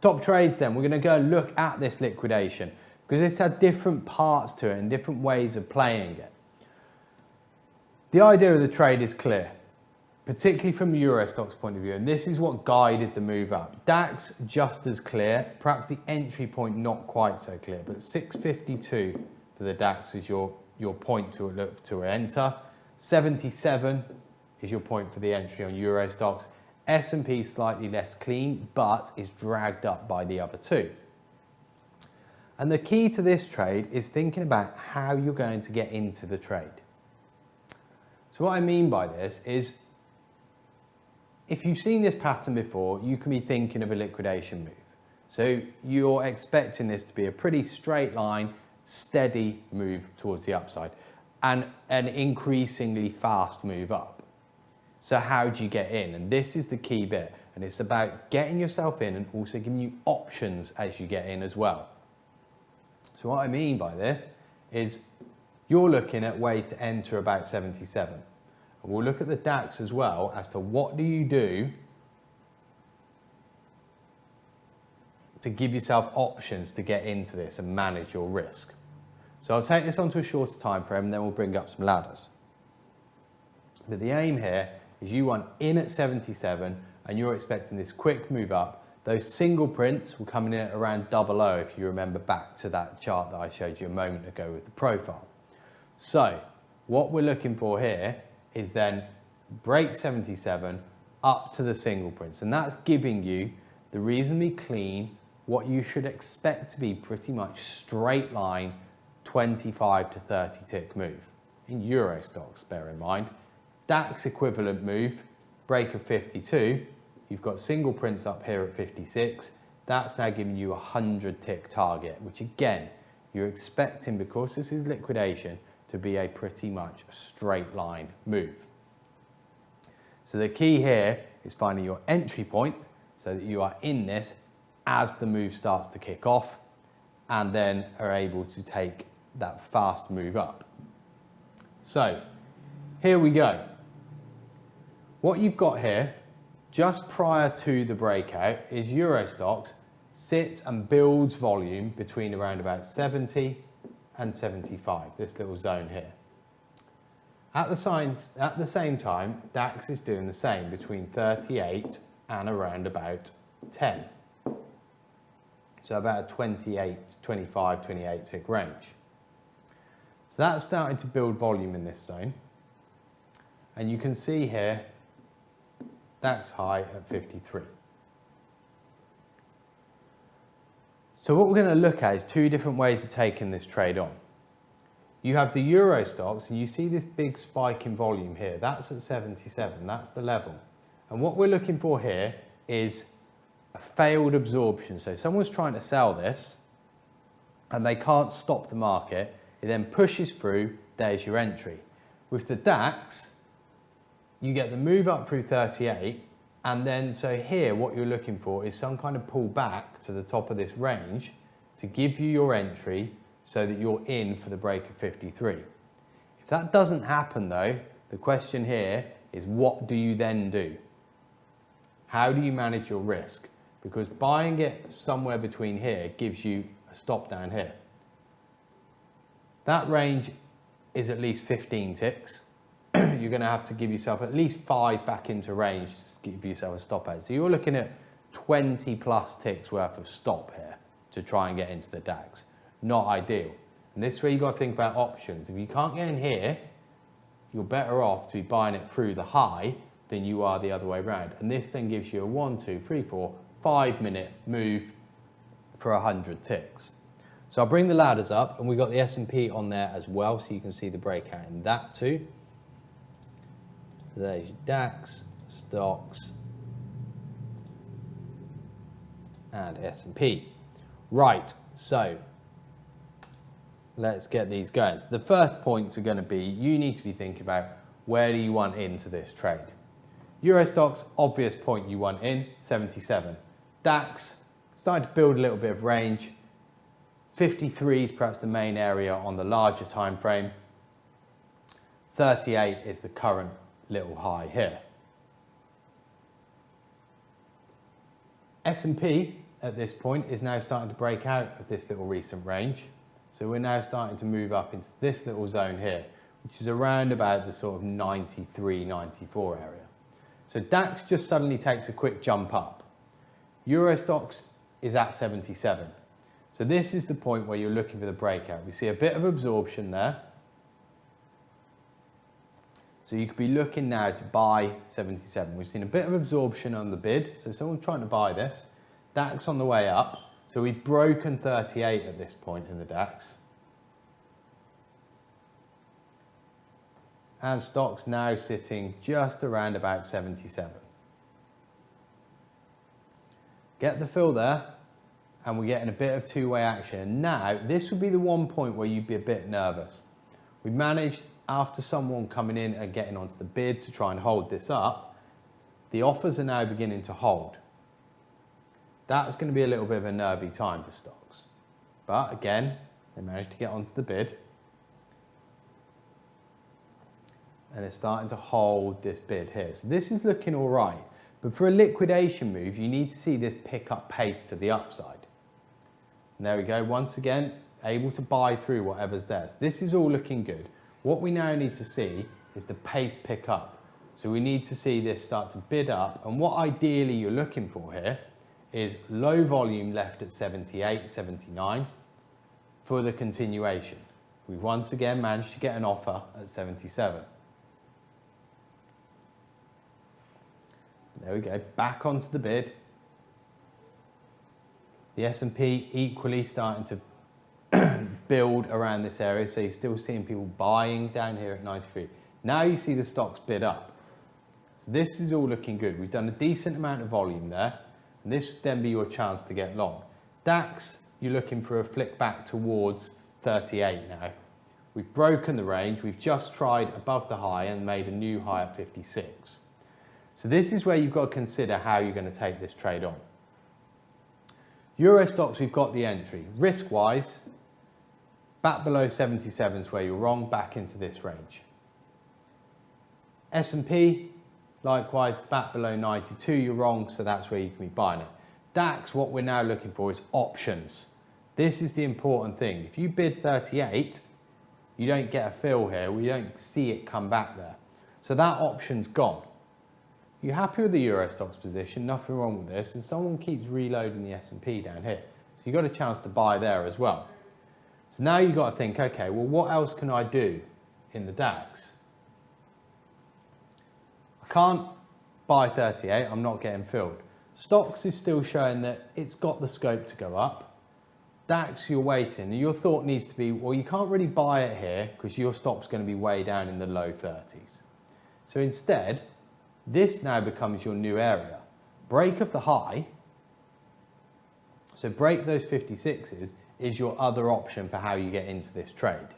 Top trades then, we're going to go look at this liquidation because it's had different parts to it and different ways of playing it. The idea of the trade is clear, particularly from Eurostoxx point of view, and this is what guided the move up. DAX just as clear, perhaps the entry point not quite so clear, but 652 for the DAX is your point to look to enter. 77 is your point for the entry on Eurostoxx. S&P slightly less clean, but is dragged up by the other two. And the key to this trade is thinking about how you're going to get into the trade. So what I mean by this is, if you've seen this pattern before, you can be thinking of a liquidation move. So you're expecting this to be a pretty straight line, steady move towards the upside and an increasingly fast move up. So how do you get in? And this is the key bit. And it's about getting yourself in and also giving you options as you get in as well. So what I mean by this is you're looking at ways to enter about 77. And we'll look at the DAX as well as to what do you do to give yourself options to get into this and manage your risk. So I'll take this onto a shorter time frame and then we'll bring up some ladders. But the aim here is you want in at 77 and you're expecting this quick move up. Those single prints will come in at around 00 if you remember back to that chart that I showed you a moment ago with the profile. So what we're looking for here is then break 77 up to the single prints, and that's giving you the reasonably clean, what you should expect to be pretty much straight line 25 to 30 tick move in Eurostoxx, bear in mind. DAX equivalent move, break of 52, you've got single prints up here at 56, that's now giving you a 100 tick target, which again, you're expecting, because this is liquidation, to be a pretty much straight line move. So the key here is finding your entry point so that you are in this as the move starts to kick off and then are able to take that fast move up. So here we go. What you've got here, just prior to the breakout, is Eurostoxx sits and builds volume between around about 70 and 75, this little zone here. At the same time, DAX is doing the same between 38 and around about 10. So about a 28, 25, 28 tick range. So that's starting to build volume in this zone. And you can see here, DAX high at 53. So what we're going to look at is two different ways of taking this trade on. You have the Eurostoxx, and you see this big spike in volume here. That's at 77, that's the level. And what we're looking for here is a failed absorption. So someone's trying to sell this, and they can't stop the market. It then pushes through, there's your entry. With the DAX, you get the move up through 38, and then so here what you're looking for is some kind of pull back to the top of this range to give you your entry so that you're in for the break of 53. If that doesn't happen though, the question here is what do you then do? How do you manage your risk? Because buying it somewhere between here gives you a stop down here. That range is at least 15 ticks. You're going to have to give yourself at least 5 back into range to give yourself a stop out. So you're looking at 20 plus ticks worth of stop here to try and get into the DAX. Not ideal. And this is where you've got to think about options. If you can't get in here, you're better off to be buying it through the high than you are the other way around. And this then gives you a 1, 2, 3, 4, 5 minute move for 100 ticks. So I'll bring the ladders up, and we've got the S&P on there as well, so you can see the breakout in that too. So there's your DAX, stocks, and S&P. Right, so let's get these going. So the first points are going to be, you need to be thinking about where do you want into this trade. Eurostoxx, obvious point you want in, 77. DAX, starting to build a little bit of range. 53 is perhaps the main area on the larger time frame. 38 is the current little high here. S&P, at this point is now starting to break out of this little recent range. So we're now starting to move up into this little zone here, which is around about the sort of 93, 94 area. So DAX just suddenly takes a quick jump up. Eurostoxx is at 77. So this is the point where you're looking for the breakout. We see a bit of absorption there. So you could be looking now to buy 77. We've seen a bit of absorption on the bid. So someone's trying to buy this. DAX on the way up. So we've broken 38 at this point in the DAX. And stocks now sitting just around about 77. Get the fill there, and we're getting a bit of two-way action. Now, this would be the one point where you'd be a bit nervous. We've managed, after someone coming in and getting onto the bid to try and hold this up, the offers are now beginning to hold. That's going to be a little bit of a nervy time for stocks. But again, they managed to get onto the bid. And it's starting to hold this bid here. So this is looking all right. But for a liquidation move, you need to see this pick up pace to the upside. And there we go. Once again, able to buy through whatever's there. So this is all looking good. What we now need to see is the pace pick up. So we need to see this start to bid up. And what ideally you're looking for here is low volume left at 78, 79 for the continuation. We've once again managed to get an offer at 77. There we go, back onto the bid. The S&P equally starting to build around this area, so you're still seeing people buying down here at 93. Now you see the stocks bid up. So this is all looking good. We've done a decent amount of volume there, and this would then be your chance to get long. DAX, you're looking for a flick back towards 38 now. We've broken the range, we've just tried above the high and made a new high at 56. So this is where you've got to consider how you're going to take this trade on. Eurostoxx, we've got the entry. Risk-wise, back below 77 is where you're wrong, back into this range. S&P, likewise, back below 92, you're wrong, so that's where you can be buying it. DAX, what we're now looking for is options. This is the important thing. If you bid 38, you don't get a fill here, we don't see it come back there. So that option's gone. You're happy with the Eurostoxx position, nothing wrong with this, and someone keeps reloading the S&P down here. So you've got a chance to buy there as well. So now you've got to think, okay, well, what else can I do in the DAX? I can't buy 38, I'm not getting filled. Stocks is still showing that it's got the scope to go up. DAX, you're waiting, and your thought needs to be, well, you can't really buy it here because your stop's going to be way down in the low 30s. So instead, this now becomes your new area. Break of the high, so break those 56s, is your other option for how you get into this trade.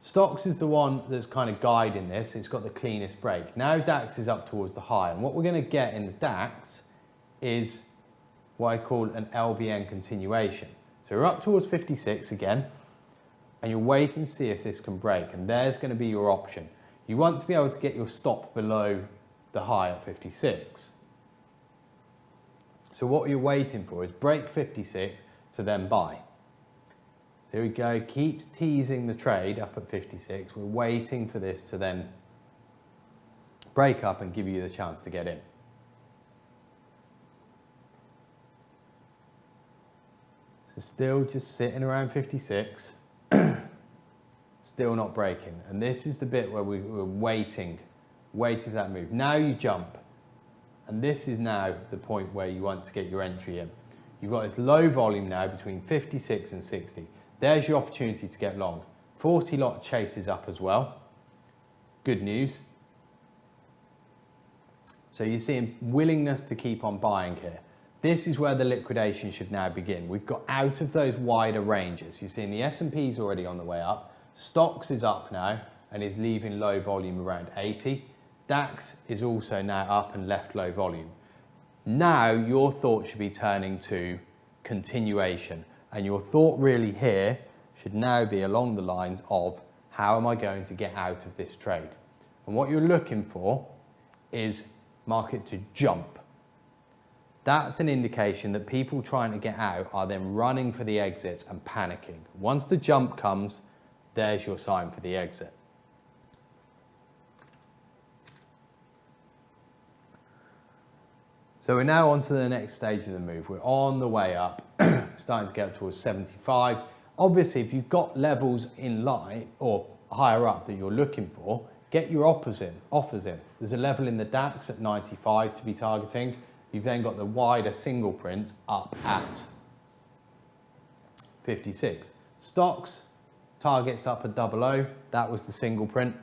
Stocks is the one that's kind of guiding this. It's got the cleanest break. Now DAX is up towards the high, and what we're going to get in the DAX is what I call an LBN continuation. So we're up towards 56 again, and you're waiting to see if this can break, and there's going to be your option. You want to be able to get your stop below the high at 56. So what you're waiting for is break 56 to then buy. There we go, keeps teasing the trade up at 56. We're waiting for this to then break up and give you the chance to get in. So still just sitting around 56. Still not breaking, and this is the bit where we're waiting for that move. Now you jump, and this is now the point where you want to get your entry in. You've got this low volume now between 56 and 60. There's your opportunity to get long. 40 lot chases up as well. Good news. So you're seeing willingness to keep on buying here. This is where the liquidation should now begin. We've got out of those wider ranges. You're seeing the S&P's already on the way up. Stocks is up now and is leaving low volume around 80. DAX is also now up and left low volume. Now your thought should be turning to continuation, and your thought really here should now be along the lines of, how am I going to get out of this trade? And what you're looking for is market to jump. that's an indication that people trying to get out are then running for the exits and panicking. Once the jump comes, there's your sign for the exit. So we're now on to the next stage of the move. We're on the way up, starting to get up towards 75. Obviously, if you've got levels in line or higher up that you're looking for, get your offers in. There's a level in the DAX at 95 to be targeting. You've then got the wider single print up at 56. Stocks, targets up at 00. That was the single print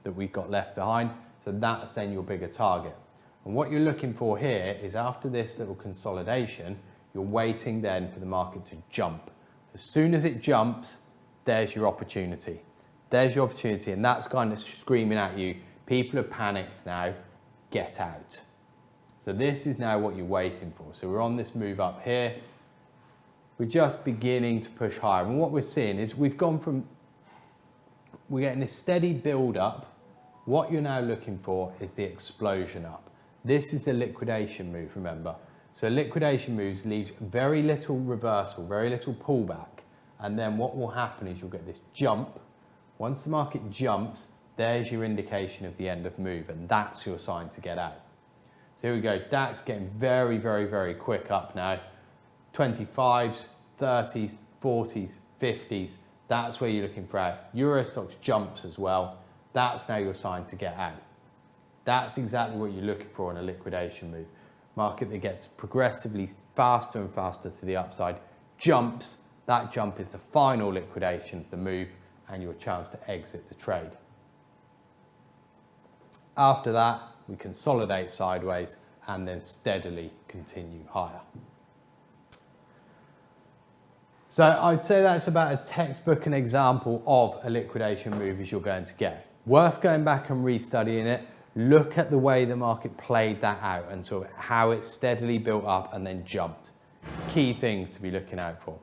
that we've got left behind. So that's then your bigger target. And what you're looking for here is after this little consolidation, you're waiting then for the market to jump. As soon as it jumps, there's your opportunity. There's your opportunity, and that's kind of screaming at you, people are panicked now, get out. So this is now what you're waiting for. So we're on this move up here. We're just beginning to push higher. And what we're seeing is we're getting this steady build up. What you're now looking for is the explosion up. This is a liquidation move, remember. So liquidation moves leaves very little reversal, very little pullback. And then what will happen is you'll get this jump. Once the market jumps, there's your indication of the end of move, and that's your sign to get out. So here we go, DAX getting very, very, very quick up now. 25s, 30s, 40s, 50s, that's where you're looking for out. Eurostoxx jumps as well. That's now your sign to get out. That's exactly what you're looking for in a liquidation move. Market that gets progressively faster and faster to the upside, jumps. That jump is the final liquidation of the move and your chance to exit the trade. After that, we consolidate sideways and then steadily continue higher. So I'd say that's about as textbook an example of a liquidation move as you're going to get. Worth going back and restudying it. Look at the way the market played that out and sort of how it steadily built up and then jumped. Key thing to be looking out for.